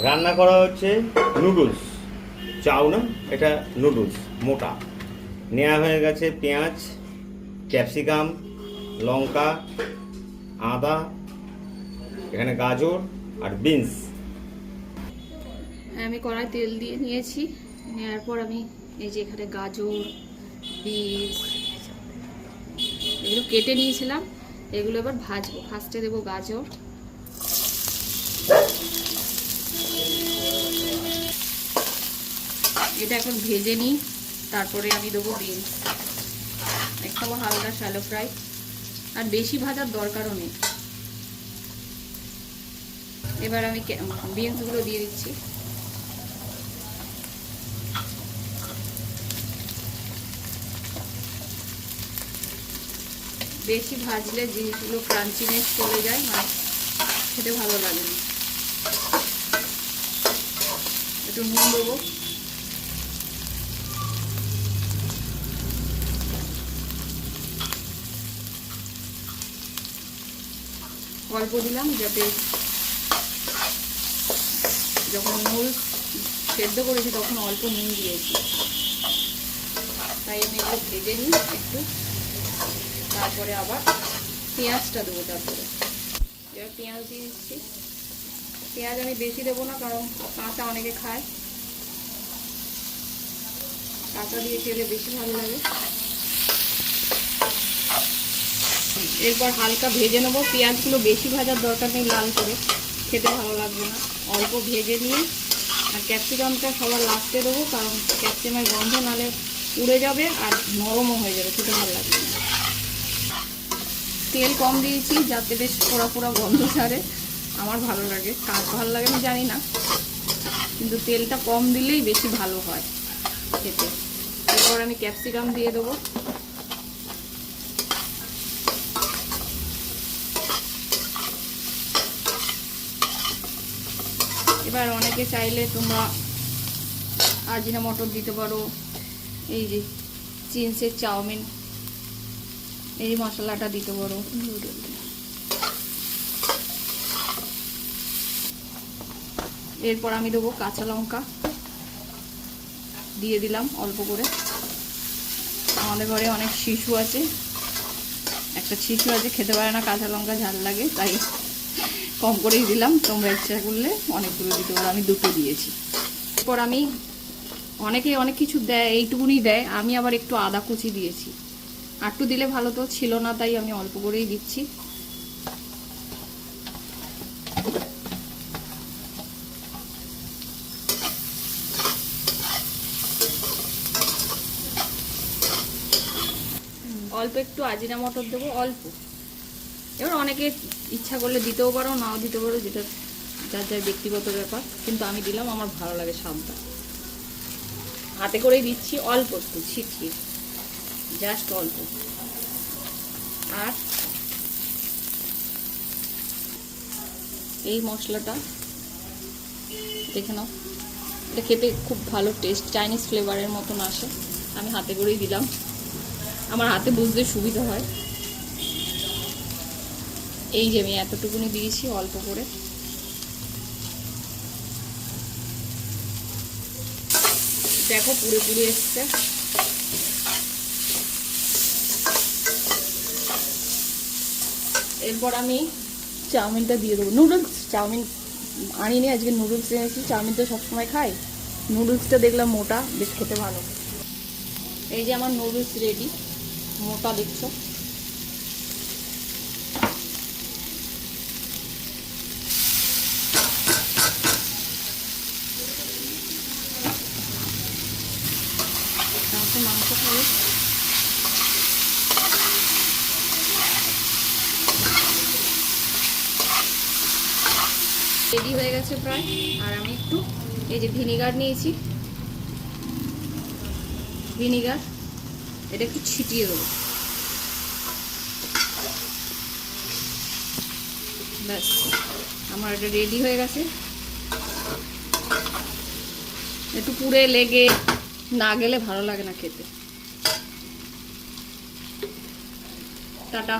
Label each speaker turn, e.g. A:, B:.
A: রান্না করা হচ্ছে নুডলস, চাউ না, এটা নুডলস মোটা। নেওয়া হয়ে গেছে পেঁয়াজ, ক্যাপসিকাম, লঙ্কা, আদা, এখানে গাজর আর বিনস।
B: আমি কড়াই তেল দিয়ে নিয়েছি। নেওয়ার পর আমি এই যে এখানে গাজর, বিনস এগুলো কেটে নিয়েছিলাম, এগুলো এবার ভাজবো। ফার্স্টে দেবো গাজর, এটা এখন ভেজে নিই। তারপরে আমি দেবো বিনস, একটু হালকা শ্যালো ফ্রাই, আর বেশি ভাজার দরকারও নেই। এবার আমি বিনসগুলো দিয়ে দিচ্ছি। বেশি ভাজলে জিনিসগুলো ক্রাঞ্চিনেস চলে যায়, মানে খেতে ভালো লাগে না। একটু নুন দেবো, অল্প দিলাম, যাতে যখন নুন সেদ্ধ করেছি তখন অল্প নুন দিয়েছি, তাই আমি একটু ভেজে নিই একটু। তারপরে আবার পেঁয়াজটা দেবো। তারপরে এবার পেঁয়াজ দিয়ে দিচ্ছি। পেঁয়াজ আমি বেশি দেবো না, কারণ কাঁচা অনেকে খায়, কাঁচা দিয়ে খেলে বেশি ভালো লাগে। এরপর হালকা ভেজে নেবো। পেঁয়াজগুলো বেশি ভাজার দরকার নেই, লাল করে খেতে ভালো লাগবে না। অল্প ভেজে নিয়ে আর ক্যাপসিকামটা সবার লাস্টে দেবো, কারণ ক্যাপসিকামের গন্ধ নালে উড়ে যাবে আর নরমও হয়ে যাবে, খেতে ভালো লাগবে না। তেল কম দিয়েছি যাতে বেশ পোড়া পোড়া গন্ধ ছাড়ে, আমার ভালো লাগে। কার ভালো লাগে আমি জানি না, কিন্তু তেলটা কম দিলেই বেশি ভালো হয় খেতে। এরপর আমি ক্যাপসিকাম দিয়ে দেবো। এবার অনেকে চাইলে তোমরা আজিনামটর দিতে পারো, এই যে চিংসের চাউমিন এই মশলাটা দিতে পারো। এরপর আমি দেবো কাঁচা লঙ্কা, দিয়ে দিলাম অল্প করে। আমাদের ঘরে অনেক শিশু আছে, একটা শিশু আছে খেতে পারে না কাঁচা লঙ্কা, ঝাল লাগে, তাই কম করেই দিলাম। তোমরা ইচ্ছা করলে অনেকগুলো দিতে পারো, আমি দুটো দিয়েছি। এরপর আমি অনেকে অনেক কিছু দেয়, এইটুকুনি দেয়, আমি আবার একটু আদা কুচি দিয়েছি। আর একটু দিলে ভালো, তো ছিল না তাই আমি অল্প করেই দিচ্ছি। অল্প একটু আজিনামটর দেবো, অল্প। এবার অনেকে ইচ্ছা করলে দিতেও পারো, নাও দিতে পারো, যেটা যার যার ব্যক্তিগত ব্যাপার, কিন্তু আমি দিলাম, আমার ভালো লাগে স্বাদটা। হাতে করেই দিচ্ছি, অল্প একটু ছিটিয়ে, জাস্ট অল্প। আর এই মশলাটা দেখে নাও, এটা খেতে খুব ভালো টেস্ট, চাইনিজ ফ্লেভারের মতন আসে। আমি হাতে করেই দিলাম, আমার হাতে বুঝতে সুবিধা হয়। এই যে আমি এতটুকুনি দিয়েছি অল্প করে। দেখো পুরো পুরো এসছে। এরপর আমি চাউমিনটা দিয়ে দেবো। নুডলস, চাউমিন আনিনি আজকে, নুডলস এনেছি। চাউমিন তো সবসময় খাই, নুডলসটা দেখলাম মোটা, বেশ খেতে ভালো। এই যে আমার নুডলস রেডি, মোটা দেখছো। মাংস খাবে, রেডি হয়ে গেছে প্রায়। আর আমি একটু এই যে ভিনিগার নিয়েছি, ভিনিগার এটা একটু ছিটিয়ে দেবো, ব্যাস আমার এটা রেডি হয়ে গেছে। একটু পুড়ে লেগে না গেলে ভালো লাগে না খেতে। টাটা।